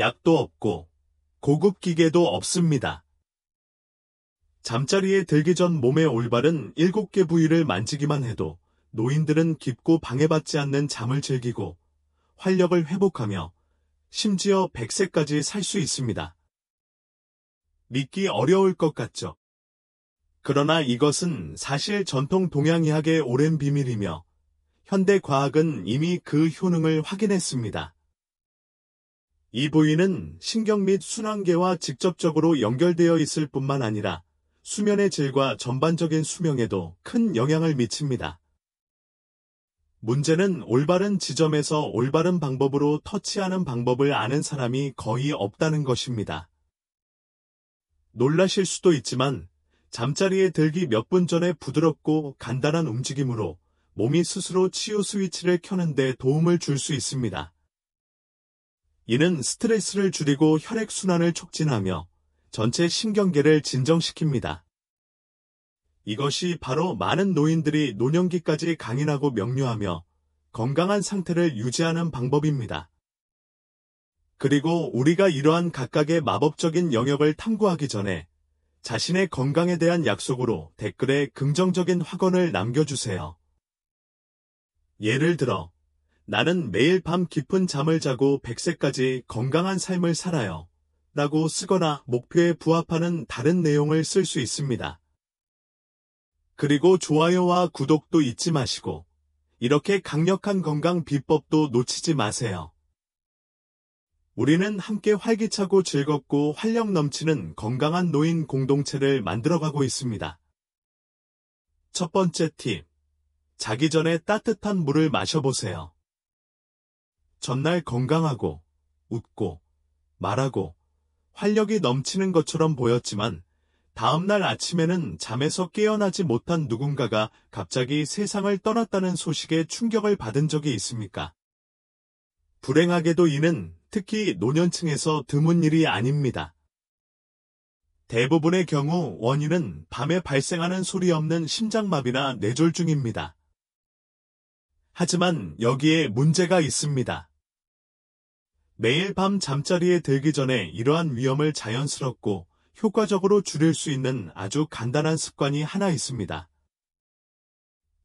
약도 없고 고급 기계도 없습니다. 잠자리에 들기 전 몸의 올바른 7개 부위를 만지기만 해도 노인들은 깊고 방해받지 않는 잠을 즐기고 활력을 회복하며 심지어 100세까지 살 수 있습니다. 믿기 어려울 것 같죠? 그러나 이것은 사실 전통 동양의학의 오랜 비밀이며 현대 과학은 이미 그 효능을 확인했습니다. 이 부위는 신경 및 순환계와 직접적으로 연결되어 있을 뿐만 아니라 수면의 질과 전반적인 수명에도 큰 영향을 미칩니다. 문제는 올바른 지점에서 올바른 방법으로 터치하는 방법을 아는 사람이 거의 없다는 것입니다. 놀라실 수도 있지만 잠자리에 들기 몇 분 전에 부드럽고 간단한 움직임으로 몸이 스스로 치유 스위치를 켜는 데 도움을 줄 수 있습니다. 이는 스트레스를 줄이고 혈액순환을 촉진하며 전체 신경계를 진정시킵니다. 이것이 바로 많은 노인들이 노년기까지 강인하고 명료하며 건강한 상태를 유지하는 방법입니다. 그리고 우리가 이러한 각각의 마법적인 영역을 탐구하기 전에 자신의 건강에 대한 약속으로 댓글에 긍정적인 확언을 남겨주세요. 예를 들어, 나는 매일 밤 깊은 잠을 자고 100세까지 건강한 삶을 살아요. 라고 쓰거나 목표에 부합하는 다른 내용을 쓸 수 있습니다. 그리고 좋아요와 구독도 잊지 마시고, 이렇게 강력한 건강 비법도 놓치지 마세요. 우리는 함께 활기차고 즐겁고 활력 넘치는 건강한 노인 공동체를 만들어가고 있습니다. 첫 번째 팁. 자기 전에 따뜻한 물을 마셔보세요. 전날 건강하고, 웃고, 말하고, 활력이 넘치는 것처럼 보였지만, 다음날 아침에는 잠에서 깨어나지 못한 누군가가 갑자기 세상을 떠났다는 소식에 충격을 받은 적이 있습니까? 불행하게도 이는 특히 노년층에서 드문 일이 아닙니다. 대부분의 경우 원인은 밤에 발생하는 소리 없는 심장마비나 뇌졸중입니다. 하지만 여기에 문제가 있습니다. 매일 밤 잠자리에 들기 전에 이러한 위험을 자연스럽고 효과적으로 줄일 수 있는 아주 간단한 습관이 하나 있습니다.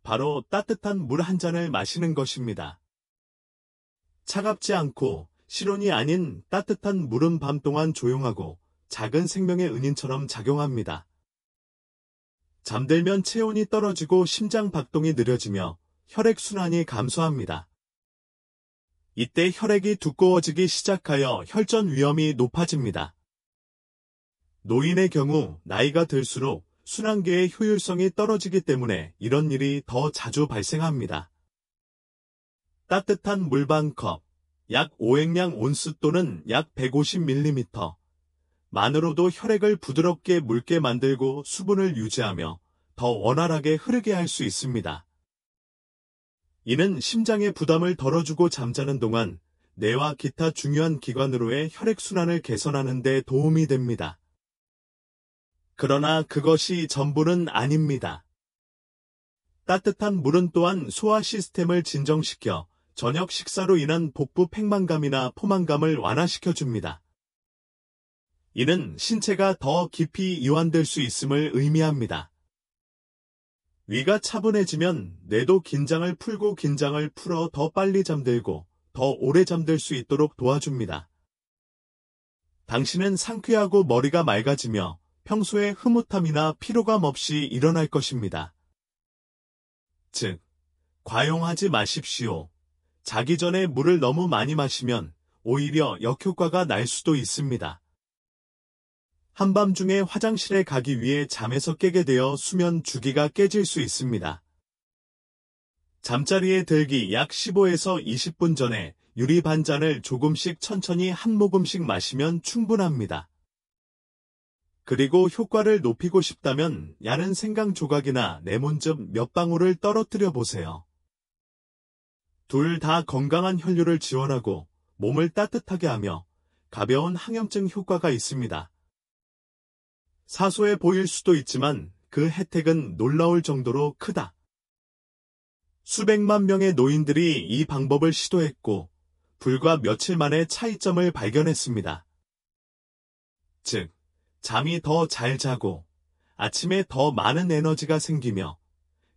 바로 따뜻한 물 한 잔을 마시는 것입니다. 차갑지 않고 실온이 아닌 따뜻한 물은 밤 동안 조용하고 작은 생명의 은인처럼 작용합니다. 잠들면 체온이 떨어지고 심장 박동이 느려지며 혈액순환이 감소합니다. 이때 혈액이 두꺼워지기 시작하여 혈전 위험이 높아집니다. 노인의 경우 나이가 들수록 순환계의 효율성이 떨어지기 때문에 이런 일이 더 자주 발생합니다. 따뜻한 물 반 컵, 약 5행량 온스 또는 약 150ml 만으로도 혈액을 부드럽게 묽게 만들고 수분을 유지하며 더 원활하게 흐르게 할 수 있습니다. 이는 심장의 부담을 덜어주고 잠자는 동안 뇌와 기타 중요한 기관으로의 혈액순환을 개선하는 데 도움이 됩니다. 그러나 그것이 전부는 아닙니다. 따뜻한 물은 또한 소화 시스템을 진정시켜 저녁 식사로 인한 복부 팽만감이나 포만감을 완화시켜줍니다. 이는 신체가 더 깊이 이완될 수 있음을 의미합니다. 위가 차분해지면 뇌도 긴장을 풀고 긴장을 풀어 더 빨리 잠들고 더 오래 잠들 수 있도록 도와줍니다. 당신은 상쾌하고 머리가 맑아지며 평소에 흐뭇함이나 피로감 없이 일어날 것입니다. 즉, 과용하지 마십시오. 자기 전에 물을 너무 많이 마시면 오히려 역효과가 날 수도 있습니다. 한밤중에 화장실에 가기 위해 잠에서 깨게 되어 수면 주기가 깨질 수 있습니다. 잠자리에 들기 약 15에서 20분 전에 유리 반잔을 조금씩 천천히 한 모금씩 마시면 충분합니다. 그리고 효과를 높이고 싶다면 얇은 생강 조각이나 레몬즙 몇 방울을 떨어뜨려 보세요. 둘 다 건강한 혈류를 지원하고 몸을 따뜻하게 하며 가벼운 항염증 효과가 있습니다. 사소해 보일 수도 있지만 그 혜택은 놀라울 정도로 크다. 수백만 명의 노인들이 이 방법을 시도했고 불과 며칠 만에 차이점을 발견했습니다. 즉, 잠이 더 잘 자고 아침에 더 많은 에너지가 생기며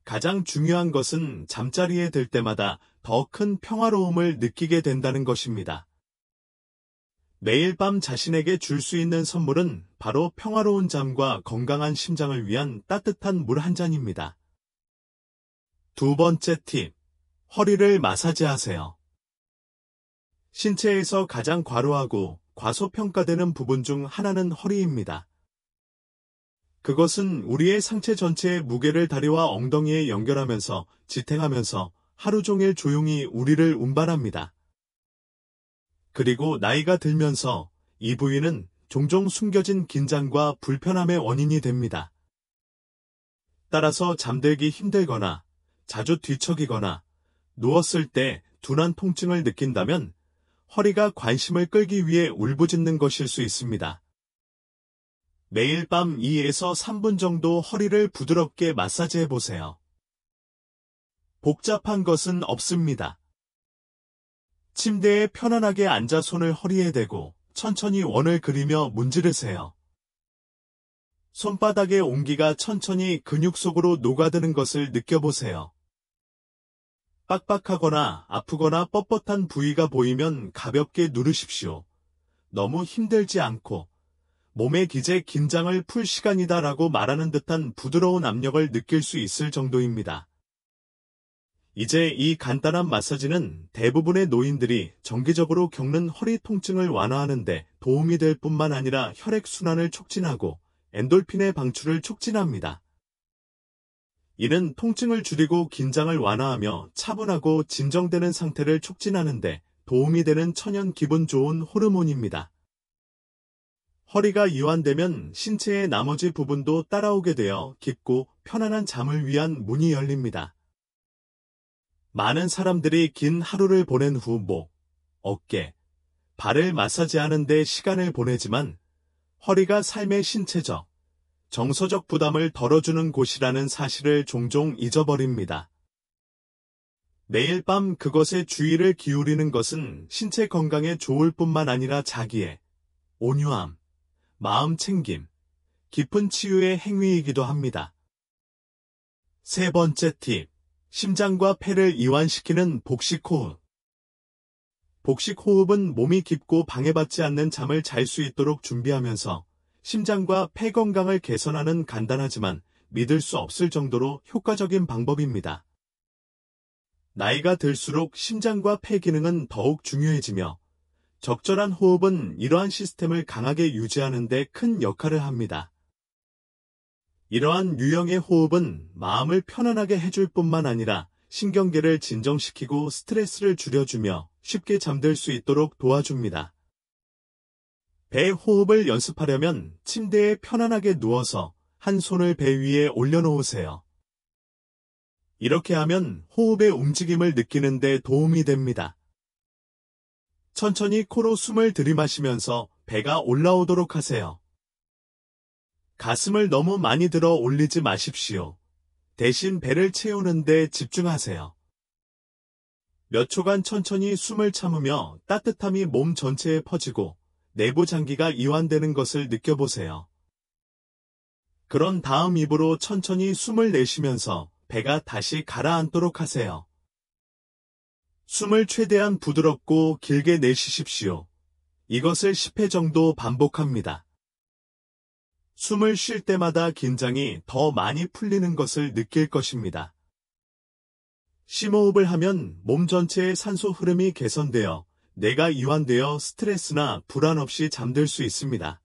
가장 중요한 것은 잠자리에 들 때마다 더 큰 평화로움을 느끼게 된다는 것입니다. 매일 밤 자신에게 줄 수 있는 선물은 바로 평화로운 잠과 건강한 심장을 위한 따뜻한 물 한 잔입니다. 두 번째 팁, 허리를 마사지하세요. 신체에서 가장 과로하고 과소평가되는 부분 중 하나는 허리입니다. 그것은 우리의 상체 전체의 무게를 다리와 엉덩이에 연결하면서 지탱하면서 하루 종일 조용히 우리를 운반합니다. 그리고 나이가 들면서 이 부위는 종종 숨겨진 긴장과 불편함의 원인이 됩니다. 따라서 잠들기 힘들거나 자주 뒤척이거나 누웠을 때 둔한 통증을 느낀다면 허리가 관심을 끌기 위해 울부짖는 것일 수 있습니다. 매일 밤 2에서 3분 정도 허리를 부드럽게 마사지해 보세요. 복잡한 것은 없습니다. 침대에 편안하게 앉아 손을 허리에 대고 천천히 원을 그리며 문지르세요. 손바닥의 온기가 천천히 근육 속으로 녹아드는 것을 느껴보세요. 빡빡하거나 아프거나 뻣뻣한 부위가 보이면 가볍게 누르십시오. 너무 힘들지 않고 몸의 기제 긴장을 풀 시간이다라고 말하는 듯한 부드러운 압력을 느낄 수 있을 정도입니다. 이제 이 간단한 마사지는 대부분의 노인들이 정기적으로 겪는 허리 통증을 완화하는 데 도움이 될 뿐만 아니라 혈액순환을 촉진하고 엔돌핀의 방출을 촉진합니다. 이는 통증을 줄이고 긴장을 완화하며 차분하고 진정되는 상태를 촉진하는 데 도움이 되는 천연 기분 좋은 호르몬입니다. 허리가 이완되면 신체의 나머지 부분도 따라오게 되어 깊고 편안한 잠을 위한 문이 열립니다. 많은 사람들이 긴 하루를 보낸 후 목, 어깨, 발을 마사지하는 데 시간을 보내지만 허리가 삶의 신체적, 정서적 부담을 덜어주는 곳이라는 사실을 종종 잊어버립니다. 매일 밤 그것에 주의를 기울이는 것은 신체 건강에 좋을 뿐만 아니라 자기의 온유함, 마음 챙김, 깊은 치유의 행위이기도 합니다. 세 번째 팁, 심장과 폐를 이완시키는 복식호흡. 복식호흡은 몸이 깊고 방해받지 않는 잠을 잘 수 있도록 준비하면서 심장과 폐 건강을 개선하는 간단하지만 믿을 수 없을 정도로 효과적인 방법입니다. 나이가 들수록 심장과 폐 기능은 더욱 중요해지며 적절한 호흡은 이러한 시스템을 강하게 유지하는 데 큰 역할을 합니다. 이러한 유형의 호흡은 마음을 편안하게 해줄 뿐만 아니라 신경계를 진정시키고 스트레스를 줄여주며 쉽게 잠들 수 있도록 도와줍니다. 배 호흡을 연습하려면 침대에 편안하게 누워서 한 손을 배 위에 올려놓으세요. 이렇게 하면 호흡의 움직임을 느끼는 데 도움이 됩니다. 천천히 코로 숨을 들이마시면서 배가 올라오도록 하세요. 가슴을 너무 많이 들어 올리지 마십시오. 대신 배를 채우는 데 집중하세요. 몇 초간 천천히 숨을 참으며 따뜻함이 몸 전체에 퍼지고 내부 장기가 이완되는 것을 느껴보세요. 그런 다음 입으로 천천히 숨을 내쉬면서 배가 다시 가라앉도록 하세요. 숨을 최대한 부드럽고 길게 내쉬십시오. 이것을 10회 정도 반복합니다. 숨을 쉴 때마다 긴장이 더 많이 풀리는 것을 느낄 것입니다. 심호흡을 하면 몸 전체의 산소 흐름이 개선되어 뇌가 이완되어 스트레스나 불안 없이 잠들 수 있습니다.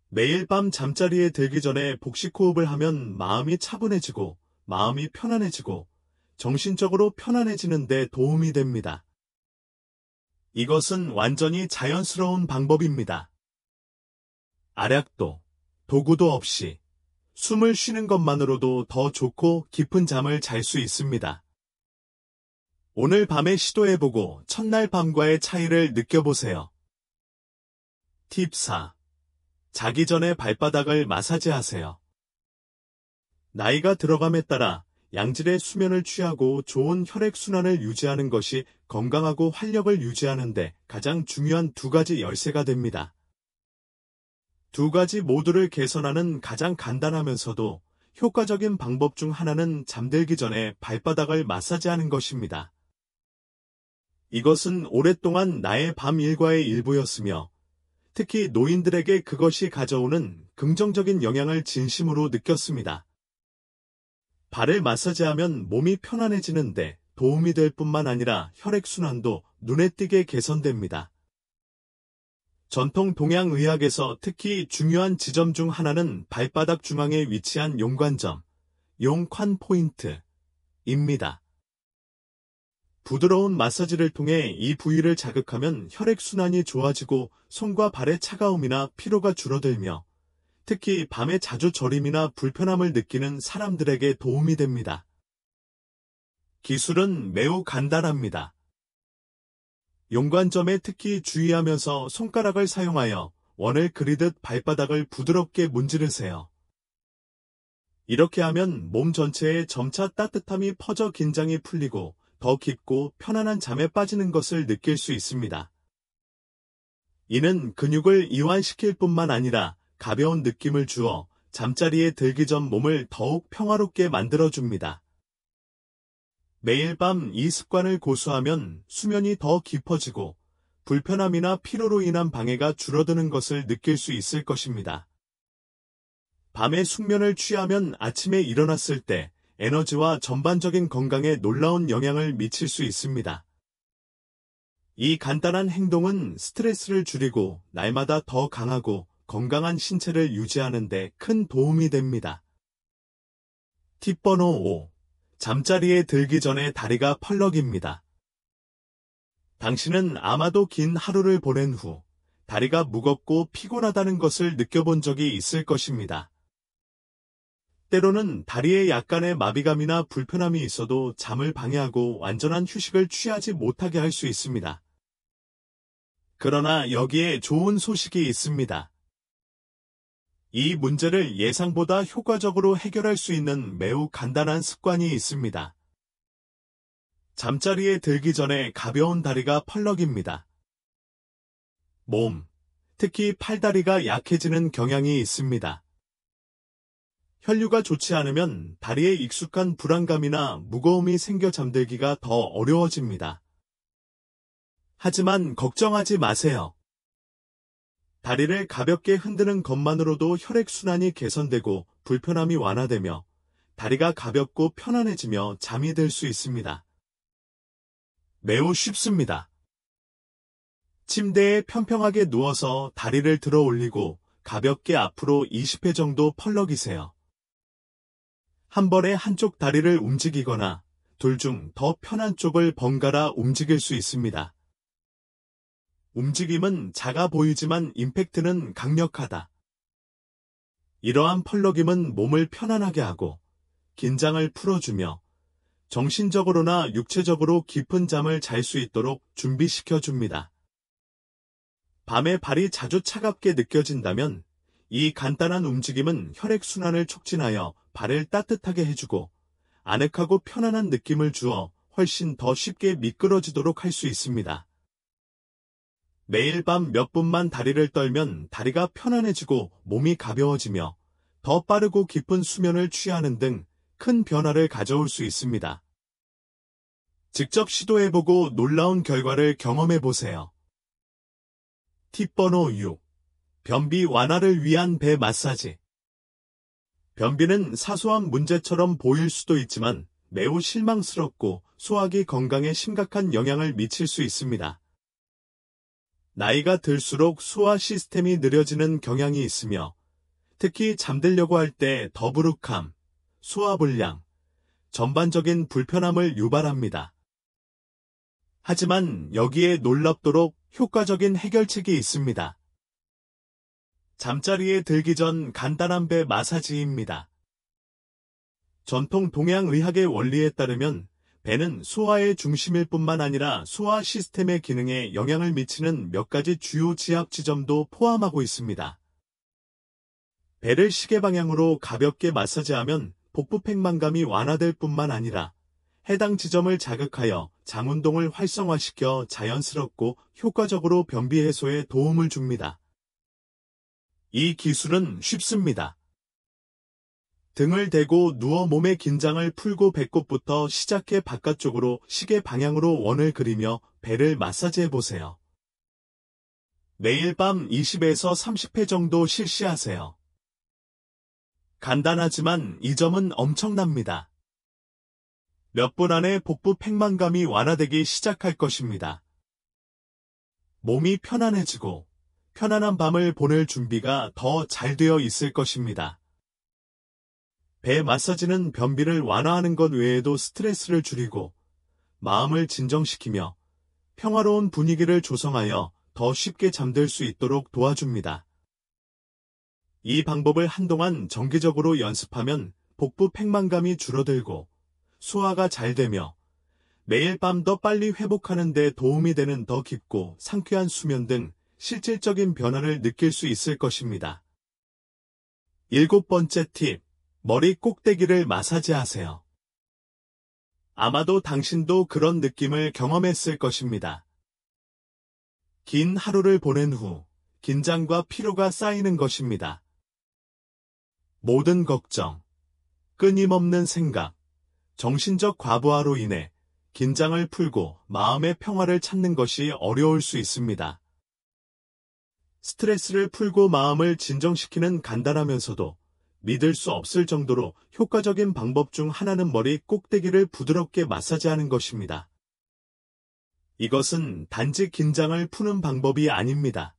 매일 밤 잠자리에 들기 전에 복식호흡을 하면 마음이 차분해지고 마음이 편안해지고 정신적으로 편안해지는 데 도움이 됩니다. 이것은 완전히 자연스러운 방법입니다. 알약도, 도구도 없이 숨을 쉬는 것만으로도 더 좋고 깊은 잠을 잘 수 있습니다. 오늘 밤에 시도해보고 첫날 밤과의 차이를 느껴보세요. 팁 4. 자기 전에 발바닥을 마사지하세요. 나이가 들어감에 따라 양질의 수면을 취하고 좋은 혈액순환을 유지하는 것이 건강하고 활력을 유지하는 데 가장 중요한 두 가지 열쇠가 됩니다. 두 가지 모두를 개선하는 가장 간단하면서도 효과적인 방법 중 하나는 잠들기 전에 발바닥을 마사지하는 것입니다. 이것은 오랫동안 나의 밤 일과의 일부였으며 특히 노인들에게 그것이 가져오는 긍정적인 영향을 진심으로 느꼈습니다. 발을 마사지하면 몸이 편안해지는데 도움이 될 뿐만 아니라 혈액순환도 눈에 띄게 개선됩니다. 전통 동양의학에서 특히 중요한 지점 중 하나는 발바닥 중앙에 위치한 용관점, 용관 포인트입니다. 부드러운 마사지를 통해 이 부위를 자극하면 혈액순환이 좋아지고 손과 발의 차가움이나 피로가 줄어들며 특히 밤에 자주 저림이나 불편함을 느끼는 사람들에게 도움이 됩니다. 기술은 매우 간단합니다. 용관점에 특히 주의하면서 손가락을 사용하여 원을 그리듯 발바닥을 부드럽게 문지르세요. 이렇게 하면 몸 전체에 점차 따뜻함이 퍼져 긴장이 풀리고 더 깊고 편안한 잠에 빠지는 것을 느낄 수 있습니다. 이는 근육을 이완시킬 뿐만 아니라 가벼운 느낌을 주어 잠자리에 들기 전 몸을 더욱 평화롭게 만들어줍니다. 매일 밤 이 습관을 고수하면 수면이 더 깊어지고 불편함이나 피로로 인한 방해가 줄어드는 것을 느낄 수 있을 것입니다. 밤에 숙면을 취하면 아침에 일어났을 때 에너지와 전반적인 건강에 놀라운 영향을 미칠 수 있습니다. 이 간단한 행동은 스트레스를 줄이고 날마다 더 강하고 건강한 신체를 유지하는 데 큰 도움이 됩니다. 팁 번호 5. 잠자리에 들기 전에 다리가 펄럭입니다. 당신은 아마도 긴 하루를 보낸 후 다리가 무겁고 피곤하다는 것을 느껴본 적이 있을 것입니다. 때로는 다리에 약간의 마비감이나 불편함이 있어도 잠을 방해하고 완전한 휴식을 취하지 못하게 할 수 있습니다. 그러나 여기에 좋은 소식이 있습니다. 이 문제를 예상보다 효과적으로 해결할 수 있는 매우 간단한 습관이 있습니다. 잠자리에 들기 전에 가벼운 다리가 펄럭입니다. 몸, 특히 팔다리가 약해지는 경향이 있습니다. 혈류가 좋지 않으면 다리에 익숙한 불안감이나 무거움이 생겨 잠들기가 더 어려워집니다. 하지만 걱정하지 마세요. 다리를 가볍게 흔드는 것만으로도 혈액순환이 개선되고 불편함이 완화되며 다리가 가볍고 편안해지며 잠이 들 수 있습니다. 매우 쉽습니다. 침대에 평평하게 누워서 다리를 들어 올리고 가볍게 앞으로 20회 정도 펄럭이세요. 한 번에 한쪽 다리를 움직이거나 둘 중 더 편한 쪽을 번갈아 움직일 수 있습니다. 움직임은 작아 보이지만 임팩트는 강력하다. 이러한 펄럭임은 몸을 편안하게 하고 긴장을 풀어주며 정신적으로나 육체적으로 깊은 잠을 잘 수 있도록 준비시켜줍니다. 밤에 발이 자주 차갑게 느껴진다면 이 간단한 움직임은 혈액순환을 촉진하여 발을 따뜻하게 해주고 아늑하고 편안한 느낌을 주어 훨씬 더 쉽게 미끄러지도록 할 수 있습니다. 매일 밤 몇 분만 다리를 떨면 다리가 편안해지고 몸이 가벼워지며 더 빠르고 깊은 수면을 취하는 등 큰 변화를 가져올 수 있습니다. 직접 시도해보고 놀라운 결과를 경험해보세요. 팁 번호 6. 변비 완화를 위한 배 마사지. 변비는 사소한 문제처럼 보일 수도 있지만 매우 실망스럽고 소화기 건강에 심각한 영향을 미칠 수 있습니다. 나이가 들수록 소화 시스템이 느려지는 경향이 있으며 특히 잠들려고 할 때 더부룩함, 소화불량, 전반적인 불편함을 유발합니다. 하지만 여기에 놀랍도록 효과적인 해결책이 있습니다. 잠자리에 들기 전 간단한 배 마사지입니다. 전통 동양의학의 원리에 따르면 배는 소화의 중심일 뿐만 아니라 소화 시스템의 기능에 영향을 미치는 몇 가지 주요 지압 지점도 포함하고 있습니다. 배를 시계 방향으로 가볍게 마사지하면 복부 팽만감이 완화될 뿐만 아니라 해당 지점을 자극하여 장운동을 활성화시켜 자연스럽고 효과적으로 변비 해소에 도움을 줍니다. 이 기술은 쉽습니다. 등을 대고 누워 몸의 긴장을 풀고 배꼽부터 시작해 바깥쪽으로 시계 방향으로 원을 그리며 배를 마사지해 보세요. 매일 밤 20에서 30회 정도 실시하세요. 간단하지만 이 점은 엄청납니다. 몇 분 안에 복부 팽만감이 완화되기 시작할 것입니다. 몸이 편안해지고 편안한 밤을 보낼 준비가 더 잘 되어 있을 것입니다. 배 마사지는 변비를 완화하는 것 외에도 스트레스를 줄이고 마음을 진정시키며 평화로운 분위기를 조성하여 더 쉽게 잠들 수 있도록 도와줍니다. 이 방법을 한동안 정기적으로 연습하면 복부 팽만감이 줄어들고 소화가 잘 되며 매일 밤 더 빨리 회복하는 데 도움이 되는 더 깊고 상쾌한 수면 등 실질적인 변화를 느낄 수 있을 것입니다. 7번째 팁, 머리 꼭대기를 마사지하세요. 아마도 당신도 그런 느낌을 경험했을 것입니다. 긴 하루를 보낸 후 긴장과 피로가 쌓이는 것입니다. 모든 걱정, 끊임없는 생각, 정신적 과부하로 인해 긴장을 풀고 마음의 평화를 찾는 것이 어려울 수 있습니다. 스트레스를 풀고 마음을 진정시키는 간단하면서도 믿을 수 없을 정도로 효과적인 방법 중 하나는 머리 꼭대기를 부드럽게 마사지하는 것입니다. 이것은 단지 긴장을 푸는 방법이 아닙니다.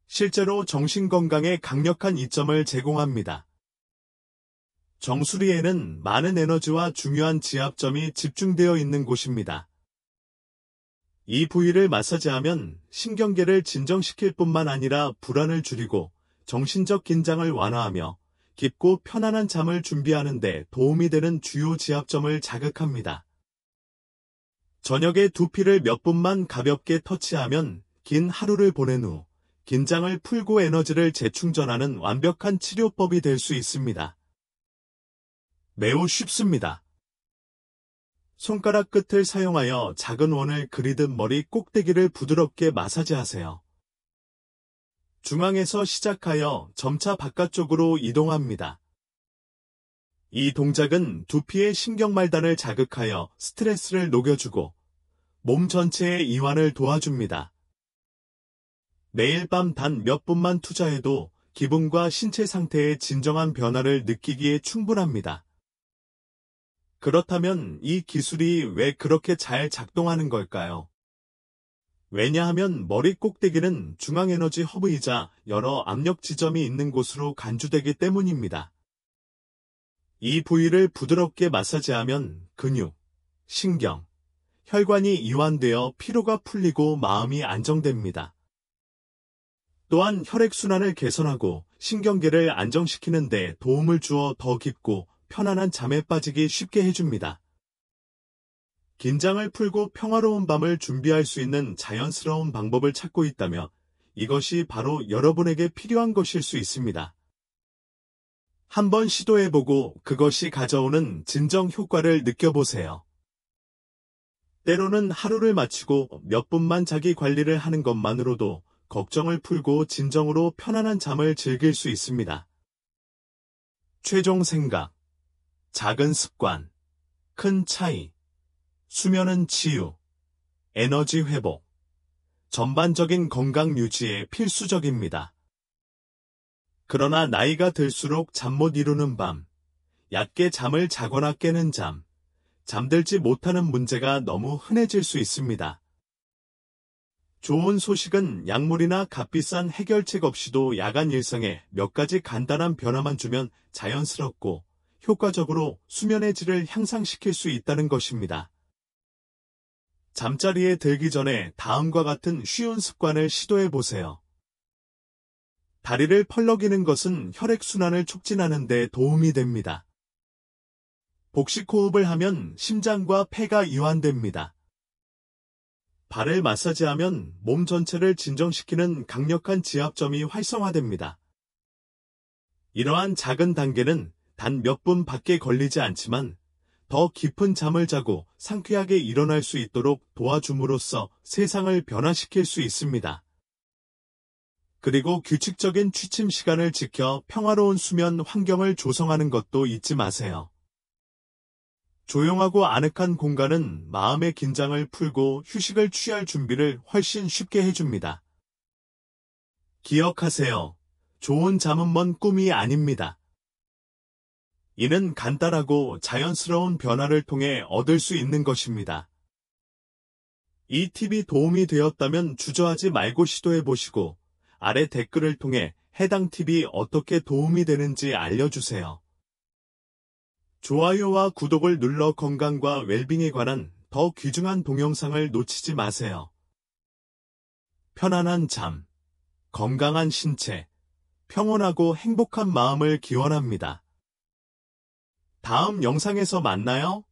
실제로 정신건강에 강력한 이점을 제공합니다. 정수리에는 많은 에너지와 중요한 지압점이 집중되어 있는 곳입니다. 이 부위를 마사지하면 신경계를 진정시킬 뿐만 아니라 불안을 줄이고 정신적 긴장을 완화하며 깊고 편안한 잠을 준비하는 데 도움이 되는 주요 지압점을 자극합니다. 저녁에 두피를 몇 분만 가볍게 터치하면 긴 하루를 보낸 후 긴장을 풀고 에너지를 재충전하는 완벽한 치료법이 될 수 있습니다. 매우 쉽습니다. 손가락 끝을 사용하여 작은 원을 그리듯 머리 꼭대기를 부드럽게 마사지하세요. 중앙에서 시작하여 점차 바깥쪽으로 이동합니다. 이 동작은 두피의 신경말단을 자극하여 스트레스를 녹여주고 몸 전체의 이완을 도와줍니다. 매일 밤 단 몇 분만 투자해도 기분과 신체 상태의 진정한 변화를 느끼기에 충분합니다. 그렇다면 이 기술이 왜 그렇게 잘 작동하는 걸까요? 왜냐하면 머리 꼭대기는 중앙에너지 허브이자 여러 압력 지점이 있는 곳으로 간주되기 때문입니다. 이 부위를 부드럽게 마사지하면 근육, 신경, 혈관이 이완되어 피로가 풀리고 마음이 안정됩니다. 또한 혈액순환을 개선하고 신경계를 안정시키는 데 도움을 주어 더 깊고 편안한 잠에 빠지기 쉽게 해줍니다. 긴장을 풀고 평화로운 밤을 준비할 수 있는 자연스러운 방법을 찾고 있다며 이것이 바로 여러분에게 필요한 것일 수 있습니다. 한번 시도해보고 그것이 가져오는 진정 효과를 느껴보세요. 때로는 하루를 마치고 몇 분만 자기 관리를 하는 것만으로도 걱정을 풀고 진정으로 편안한 잠을 즐길 수 있습니다. 최종 생각, 작은 습관, 큰 차이, 수면은 치유, 에너지 회복, 전반적인 건강 유지에 필수적입니다. 그러나 나이가 들수록 잠 못 이루는 밤, 얕게 잠을 자거나 깨는 잠, 잠들지 못하는 문제가 너무 흔해질 수 있습니다. 좋은 소식은 약물이나 값비싼 해결책 없이도 야간 일상에 몇 가지 간단한 변화만 주면 자연스럽고 효과적으로 수면의 질을 향상시킬 수 있다는 것입니다. 잠자리에 들기 전에 다음과 같은 쉬운 습관을 시도해 보세요. 다리를 펄럭이는 것은 혈액순환을 촉진하는 데 도움이 됩니다. 복식호흡을 하면 심장과 폐가 이완됩니다. 발을 마사지하면 몸 전체를 진정시키는 강력한 지압점이 활성화됩니다. 이러한 작은 단계는 단 몇 분밖에 걸리지 않지만 더 깊은 잠을 자고 상쾌하게 일어날 수 있도록 도와줌으로써 세상을 변화시킬 수 있습니다. 그리고 규칙적인 취침 시간을 지켜 평화로운 수면 환경을 조성하는 것도 잊지 마세요. 조용하고 아늑한 공간은 마음의 긴장을 풀고 휴식을 취할 준비를 훨씬 쉽게 해줍니다. 기억하세요. 좋은 잠은 먼 꿈이 아닙니다. 이는 간단하고 자연스러운 변화를 통해 얻을 수 있는 것입니다. 이 팁이 도움이 되었다면 주저하지 말고 시도해보시고 아래 댓글을 통해 해당 팁이 어떻게 도움이 되는지 알려주세요. 좋아요와 구독을 눌러 건강과 웰빙에 관한 더 귀중한 동영상을 놓치지 마세요. 편안한 잠, 건강한 신체, 평온하고 행복한 마음을 기원합니다. 다음 영상에서 만나요.